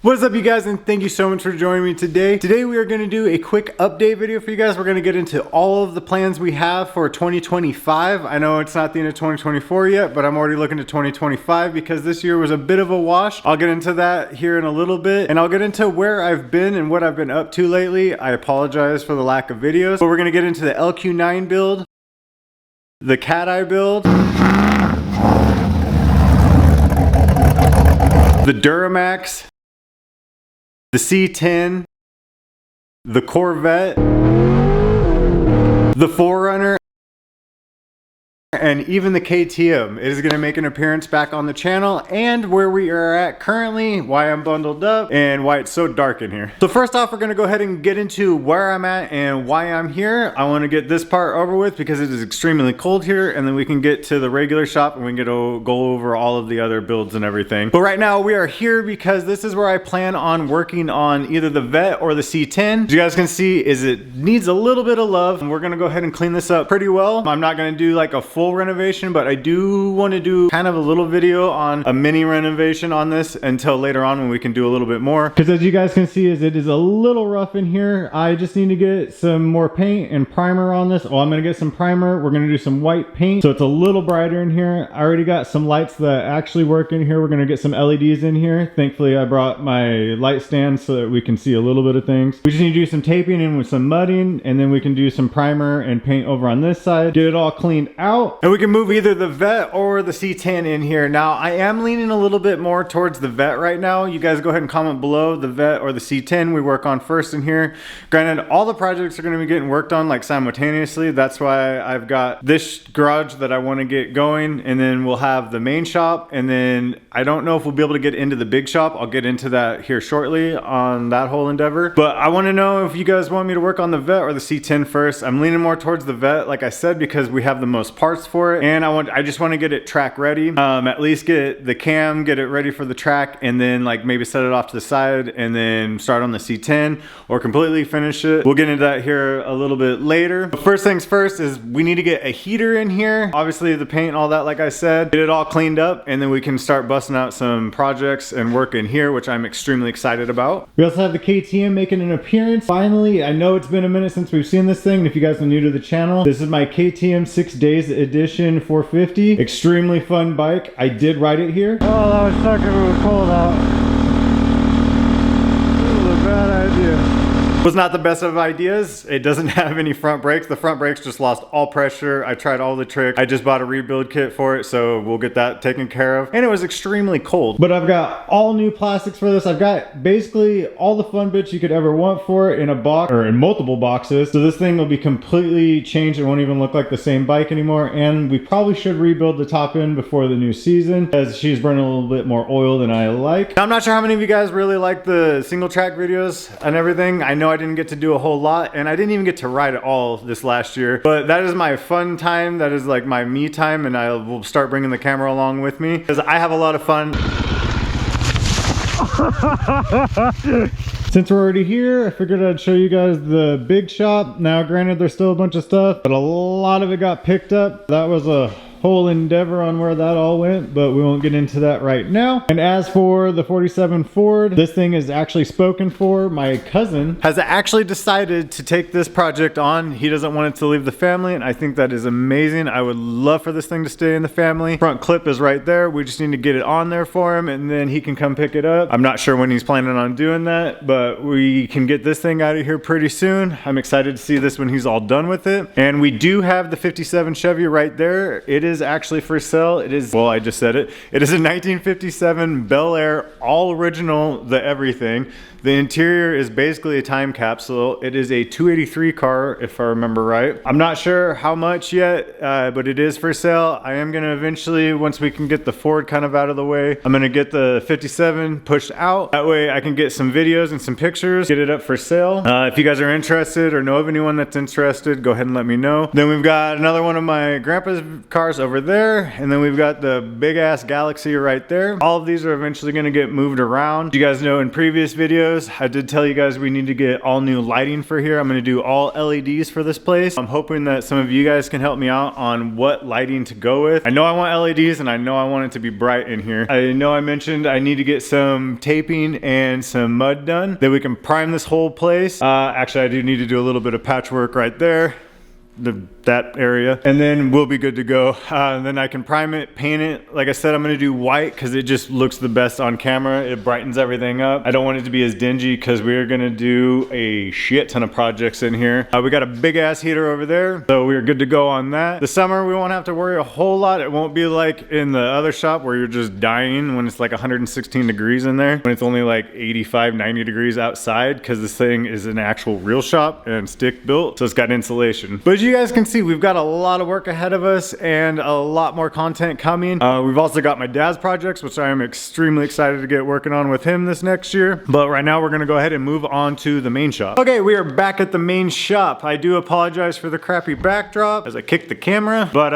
What's up, you guys, and thank you so much for joining me today. Today we are going to do a quick update video for you guys. We're going to get into all of the plans we have for 2025. I know it's not the end of 2024 yet, but I'm already looking to 2025 because this year was a bit of a wash. I'll get into that here in a little bit, and I'll get into where I've been and what I've been up to lately. I apologize for the lack of videos, but we're going to get into the LQ9 build, the Cateye build, the Duramax, the C10, the Corvette, the 4Runner, and even the KTM. It is going to make an appearance back on the channel, and where we are at currently, why I'm bundled up, and why it's so dark in here. So first off, we're going to go ahead and get into where I'm at and why I'm here. I want to get this part over with because it is extremely cold here, and then we can get to the regular shop and we can go over all of the other builds and everything. But right now we are here because this is where I plan on working on either the Vet or the C10. As you guys can see, it needs a little bit of love, and we're going to go ahead and clean this up pretty well. I'm not going to do like a full renovation, but I do want to do kind of a little video on a mini renovation on this until later on when we can do a little bit more, because as you guys can see, it is a little rough in here. I just need to get some more paint and primer on this. Oh, I'm gonna get some primer. We're gonna do some white paint so it's a little brighter in here. I already got some lights that actually work in here. We're gonna get some LEDs in here. Thankfully I brought my light stand so that we can see a little bit of things. We just need to do some taping and with some mudding, and then we can do some primer and paint over on this side, get it all cleaned out, and we can move either the Vet or the C10 in here. Now, I am leaning a little bit more towards the Vet right now. You guys go ahead and comment below the Vet or the C10 we work on first in here. Granted, all the projects are going to be getting worked on like simultaneously. That's why I've got this garage that I want to get going, and then we'll have the main shop, and then I don't know if we'll be able to get into the big shop. I'll get into that here shortly on that whole endeavor. But I want to know if you guys want me to work on the Vet or the C10 first. I'm leaning more towards the Vet, like I said, because we have the most parts for it, and I just want to get it track ready. At least get the cam, get it ready for the track, and then like maybe set it off to the side and then start on the C10 or completely finish it. We'll get into that here a little bit later. But first things first is we need to get a heater in here. Obviously the paint, all that, like I said, get it all cleaned up, and then we can start busting out some projects and work in here, which I'm extremely excited about. We also have the KTM making an appearance. Finally, I know it's been a minute since we've seen this thing, and if you guys are new to the channel, this is my KTM 6 Days Edition 450. Extremely fun bike. I did ride it here. Oh, that would suck if it was cold out. This is a bad idea. Was not the best of ideas. It doesn't have any front brakes. The front brakes just lost all pressure. I tried all the tricks. I just bought a rebuild kit for it, so we'll get that taken care of. And it was extremely cold. But I've got all new plastics for this. I've got basically all the fun bits you could ever want for it in a box, or in multiple boxes. So this thing will be completely changed. It won't even look like the same bike anymore. And we probably should rebuild the top end before the new season, as she's burning a little bit more oil than I like. Now, I'm not sure how many of you guys really like the single track videos and everything. I know I didn't get to do a whole lot, and I didn't even get to ride it all this last year, but that is my fun time. That is like my me time, and I will start bringing the camera along with me because I have a lot of fun. Since we're already here, I figured I'd show you guys the big shop. Now granted, there's still a bunch of stuff, but a lot of it got picked up. That was a whole endeavor on where that all went, but we won't get into that right now. And as for the 47 Ford, this thing is actually spoken for. My cousin has actually decided to take this project on. He doesn't want it to leave the family, and I think that is amazing. I would love for this thing to stay in the family. Front clip is right there. We just need to get it on there for him, and then he can come pick it up. I'm not sure when he's planning on doing that, but we can get this thing out of here pretty soon. I'm excited to see this when he's all done with it. And we do have the 57 Chevy right there. It is actually for sale. It is, well, I just said it. It is a 1957 Bel Air, all original, the everything. The interior is basically a time capsule. It is a 283 car, if I remember right. I'm not sure how much yet, but it is for sale. I am gonna eventually, once we can get the Ford kind of out of the way, I'm gonna get the 57 pushed out. That way I can get some videos and some pictures, get it up for sale. If you guys are interested or know of anyone that's interested, go ahead and let me know. Then we've got another one of my grandpa's cars cars over there, and then we've got the big ass Galaxy right there. All of these are eventually going to get moved around. You guys know in previous videos I did tell you guys we need to get all new lighting for here. I'm going to do all LEDs for this place. I'm hoping that some of you guys can help me out on what lighting to go with. I know I want LEDs and I know I want it to be bright in here. I know I mentioned I need to get some taping and some mud done, that we can prime this whole place. Actually, I do need to do a little bit of patchwork right there, that area, and then we'll be good to go. Then I can prime it, paint it. Like I said, I'm gonna do white because it just looks the best on camera. It brightens everything up. I don't want it to be as dingy because we're gonna do a shit ton of projects in here. We got a big ass heater over there, so we're good to go on that. The summer we won't have to worry a whole lot. It won't be like in the other shop where you're just dying when it's like 116 degrees in there, when it's only like 85, 90 degrees outside, because this thing is an actual real shop and stick built, so it's got insulation. But as you guys can see, we've got a lot of work ahead of us and a lot more content coming. We've also got my dad's projects, which I am extremely excited to get working on with him this next year. But right now we're gonna go ahead and move on to the main shop. Okay, we are back at the main shop. I do apologize for the crappy backdrop as I kicked the camera, but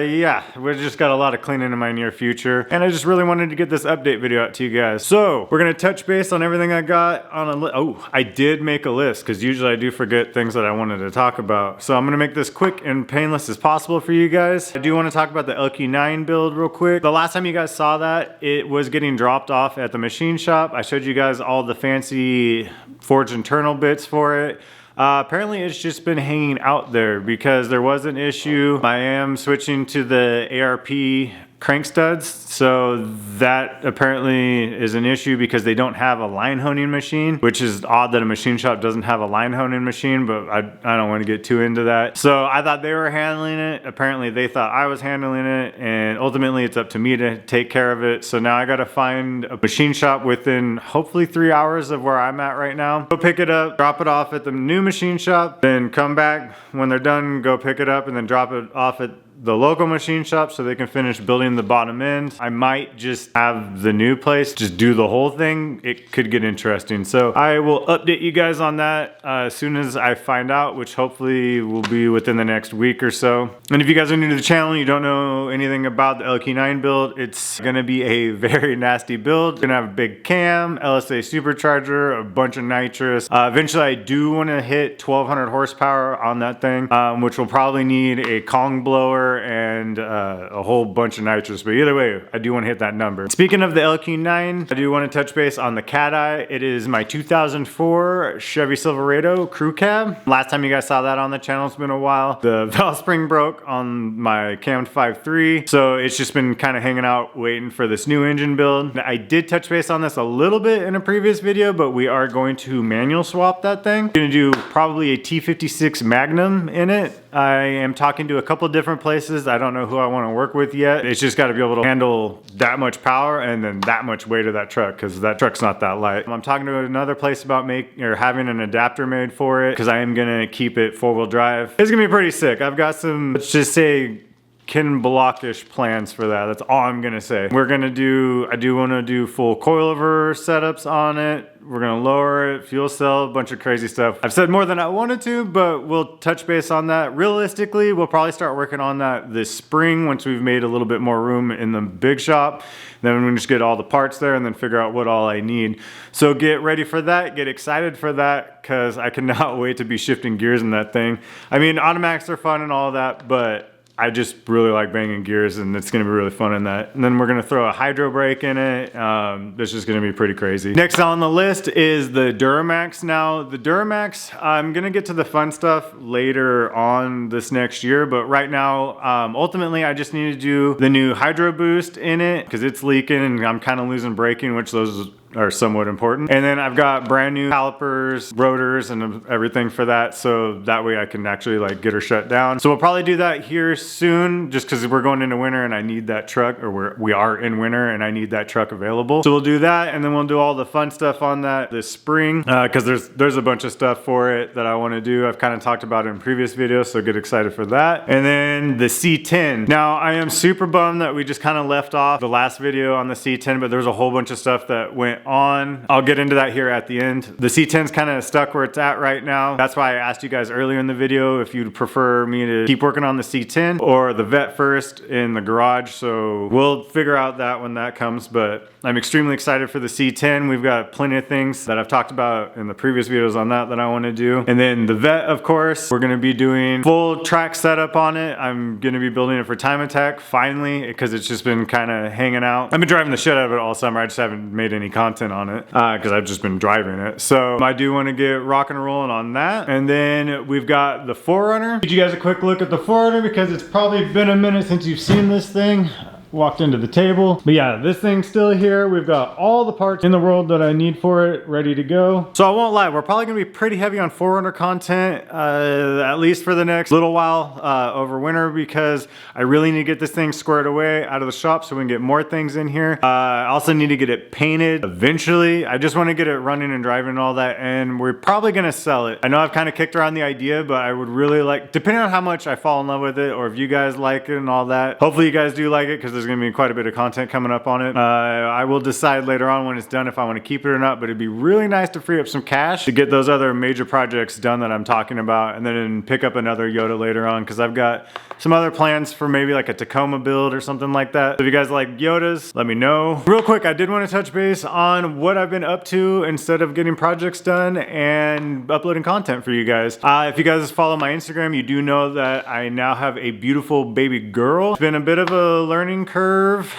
yeah, we've just got a lot of cleaning in my near future, and I just really wanted to get this update video out to you guys. So we're gonna touch base on everything I got on a list. Oh, I did make a list, because usually I do forget things that I wanted to talk about. So I'm gonna make this quick and painless as possible for you guys. I do want to talk about the LQ9 build real quick. The last time you guys saw that, it was getting dropped off at the machine shop. I showed you guys all the fancy forged internal bits for it. Apparently it's just been hanging out there because there was an issue. I am switching to the ARP crank studs, so that apparently is an issue because they don't have a line honing machine, which is odd that a machine shop doesn't have a line honing machine, but I don't want to get too into that. So I thought they were handling it. Apparently they thought I was handling it, and ultimately it's up to me to take care of it. So now I got to find a machine shop within hopefully 3 hours of where I'm at right now. Go pick it up, drop it off at the new machine shop, then come back when they're done, go pick it up, and then drop it off at the local machine shop so they can finish building the bottom end. I might just have the new place just do the whole thing. It could get interesting. So I will update you guys on that as soon as I find out, which hopefully will be within the next week or so. And if you guys are new to the channel and you don't know anything about the LQ9 build, it's gonna be a very nasty build. It's gonna have a big cam, LSA supercharger, a bunch of nitrous. Eventually I do wanna hit 1200 horsepower on that thing, which will probably need a Kong blower and a whole bunch of nitrous, but either way I do want to hit that number. Speaking of the LQ9, I do want to touch base on the Cateye. It is my 2004 Chevy Silverado crew cab. Last time you guys saw that on the channel, it's been a while. The valve spring broke on my cammed 5.3, so it's just been kind of hanging out waiting for this new engine build. I did touch base on this a little bit in a previous video, but we are going to manual swap that thing. I'm gonna do probably a T56 Magnum in it. I am talking to a couple of different places. I don't know who I want to work with yet. It's just got to be able to handle that much power and then that much weight of that truck, because that truck's not that light. I'm talking to another place about having an adapter made for it, because I am gonna keep it 4-wheel drive. It's gonna be pretty sick. I've got some, let's just say, Ken Blockish plans for that. That's all I'm gonna say. We're gonna do, I do wanna do full coilover setups on it. We're gonna lower it, fuel cell, a bunch of crazy stuff. I've said more than I wanted to, but we'll touch base on that. Realistically, we'll probably start working on that this spring once we've made a little bit more room in the big shop. Then we can just get all the parts there and then figure out what all I need. So get ready for that, get excited for that, because I cannot wait to be shifting gears in that thing. I mean, automatics are fun and all that, but I just really like banging gears, and it's gonna be really fun in that. And then we're gonna throw a hydro brake in it. It's just gonna be pretty crazy. Next on the list is the Duramax. Now, the Duramax, I'm gonna get to the fun stuff later on this next year, but right now, ultimately, I just need to do the new hydro boost in it, because it's leaking and I'm kind of losing braking, which those are somewhat important. And then I've got brand new calipers, rotors, and everything for that, so that way I can actually like get her shut down. So we'll probably do that here soon, just because we're going into winter and I need that truck, or we are in winter and I need that truck available. So we'll do that, and then we'll do all the fun stuff on that this spring, because there's a bunch of stuff for it that I want to do. I've kind of talked about it in previous videos, so get excited for that. And then the C10. Now, I am super bummed that we just kind of left off the last video on the C10, but there's a whole bunch of stuff that went it on. I'll get into that here at the end. The C10's kind of stuck where it's at right now. That's why I asked you guys earlier in the video if you'd prefer me to keep working on the C10 or the Vet first in the garage. So we'll figure out that when that comes, but I'm extremely excited for the C10. We've got plenty of things that I've talked about in the previous videos on that I want to do. And then the Vet, of course, we're going to be doing full track setup on it. I'm going to be building it for Time Attack finally, because it's just been kind of hanging out. I've been driving the shit out of it all summer. I just haven't made any content on it because I've just been driving it. So I do want to get rocking and rolling on that. And then we've got the 4Runner. Give you guys a quick look at the 4Runner because it's probably been a minute since you've seen this thing. Walked into the table, but yeah, this thing's still here. We've got all the parts in the world that I need for it ready to go. So I won't lie, we're probably gonna be pretty heavy on 4Runner content, at least for the next little while over winter, because I really need to get this thing squared away out of the shop so we can get more things in here. I also need to get it painted eventually. I just want to get it running and driving and all that, and we're probably gonna sell it. I know I've kind of kicked around the idea, but I would really like, depending on how much I fall in love with it or if you guys like it and all that, hopefully you guys do like it, because there's gonna be quite a bit of content coming up on it. I will decide later on when it's done if I want to keep it or not, but it'd be really nice to free up some cash to get those other major projects done that I'm talking about, and then pick up another Yoda later on, because I've got some other plans for maybe like a Tacoma build or something like that. So if you guys like Yodas, let me know. Real quick, I did want to touch base on what I've been up to instead of getting projects done and uploading content for you guys. If you guys follow my Instagram, you do know that I now have a beautiful baby girl. It's been a bit of a learning curve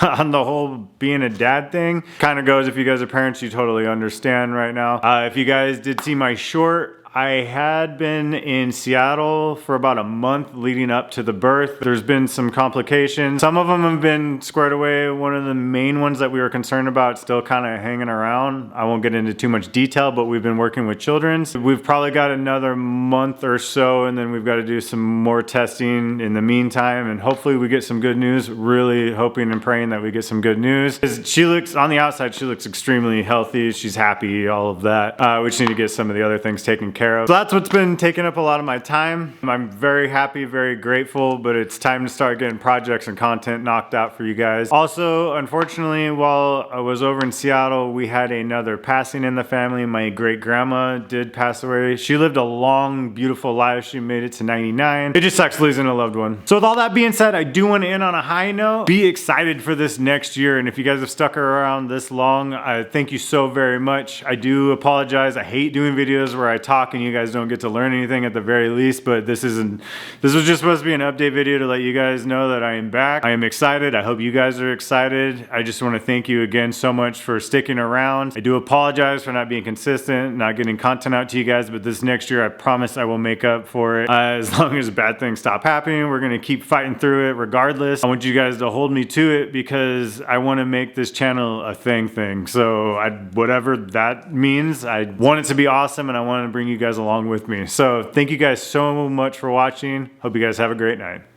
on the whole being a dad thing. Kind of goes, if you guys are parents, you totally understand right now. If you guys did see my short, I had been in Seattle for about a month leading up to the birth. There's been some complications. Some of them have been squared away. One of the main ones that we were concerned about still kind of hanging around. I won't get into too much detail, but we've been working with children's. We've probably got another month or so, and then we've got to do some more testing in the meantime, and hopefully we get some good news. Really hoping and praying that we get some good news. She looks, on the outside, she looks extremely healthy. She's happy, all of that. We just need to get some of the other things taken care of. So that's what's been taking up a lot of my time. I'm very happy, very grateful, but it's time to start getting projects and content knocked out for you guys. Also, unfortunately, while I was over in Seattle, we had another passing in the family. My great grandma did pass away. She lived a long, beautiful life. She made it to 99. It just sucks losing a loved one. So with all that being said, I do want to end on a high note. Be excited for this next year. And if you guys have stuck around this long, I thank you so very much. I do apologize. I hate doing videos where I talk and you guys don't get to learn anything at the very least, but this was just supposed to be an update video to let you guys know that I am back. I am excited. I hope you guys are excited. I just want to thank you again so much for sticking around. I do apologize for not being consistent, not getting content out to you guys, but this next year I promise I will make up for it. As long as bad things stop happening, we're going to keep fighting through it regardless. I want you guys to hold me to it because I want to make this channel a thing. So whatever that means, I want it to be awesome, and I want to bring you guys along with me. So thank you guys so much for watching. Hope you guys have a great night.